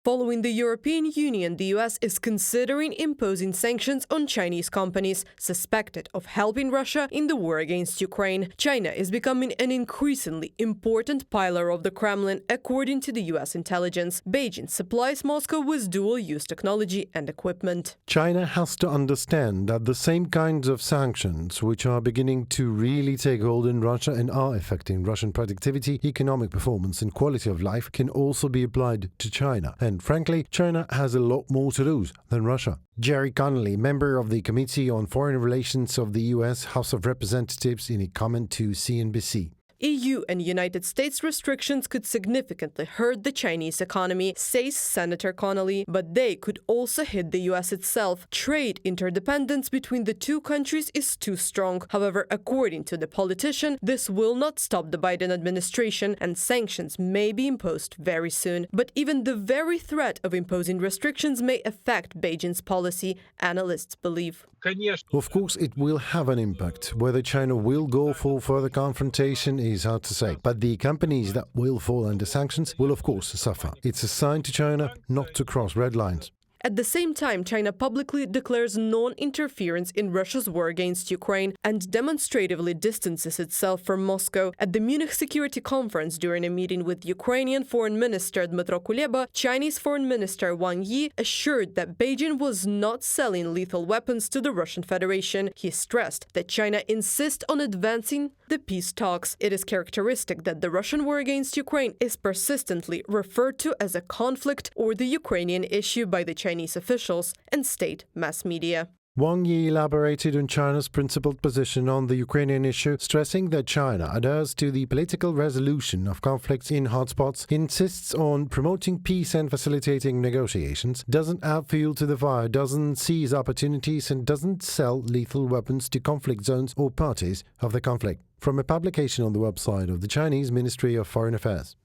Following the European Union, the US is considering imposing sanctions on Chinese companies suspected of helping Russia in the war against Ukraine. China is becoming an increasingly important pillar of the Kremlin, according to the US intelligence. Beijing supplies Moscow with dual-use technology and equipment. China has to understand that the same kinds of sanctions, which are beginning to really take hold in Russia and are affecting Russian productivity, economic performance and quality of life, can also be applied to China. And frankly, China has a lot more to lose than Russia. Jerry Connolly, member of the Committee on Foreign Relations of the U.S. House of Representatives, in a comment to CNBC. EU and United States restrictions could significantly hurt the Chinese economy, says Senator Connolly, but they could also hit the US itself. Trade interdependence between the two countries is too strong. However, according to the politician, this will not stop the Biden administration and sanctions may be imposed very soon. But even the very threat of imposing restrictions may affect Beijing's policy, analysts believe. Of course, it will have an impact. Whether China will go for further confrontation is hard to say. But the companies that will fall under sanctions will, of course, suffer. It's a sign to China not to cross red lines. At the same time, China publicly declares non-interference in Russia's war against Ukraine and demonstratively distances itself from Moscow. At the Munich Security Conference during a meeting with Ukrainian Foreign Minister Dmytro Kuleba, Chinese Foreign Minister Wang Yi assured that Beijing was not selling lethal weapons to the Russian Federation. He stressed that China insists on advancing the peace talks. It is characteristic that the Russian war against Ukraine is persistently referred to as a conflict or the Ukrainian issue by the Chinese officials and state mass media. Wang Yi elaborated on China's principled position on the Ukrainian issue, stressing that China adheres to the political resolution of conflicts in hotspots, insists on promoting peace and facilitating negotiations, doesn't add fuel to the fire, doesn't seize opportunities, and doesn't sell lethal weapons to conflict zones or parties of the conflict. From a publication on the website of the Chinese Ministry of Foreign Affairs.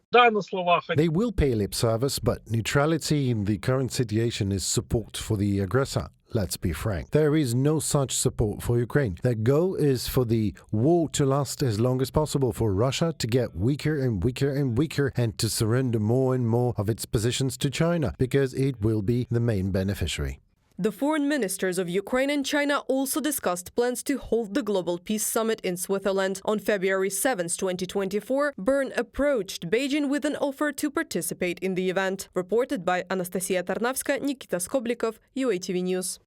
They will pay lip service, but neutrality in the current situation is support for the aggressor. Let's be frank. There is no such support for Ukraine. Their goal is for the war to last as long as possible, for Russia to get weaker and weaker and weaker, and to surrender more and more of its positions to China, because it will be the main beneficiary. The foreign ministers of Ukraine and China also discussed plans to hold the Global Peace Summit in Switzerland. On February 7, 2024, Bern approached Beijing with an offer to participate in the event. Reported by Anastasia Tarnavska, Nikita Skoblikov, UATV News.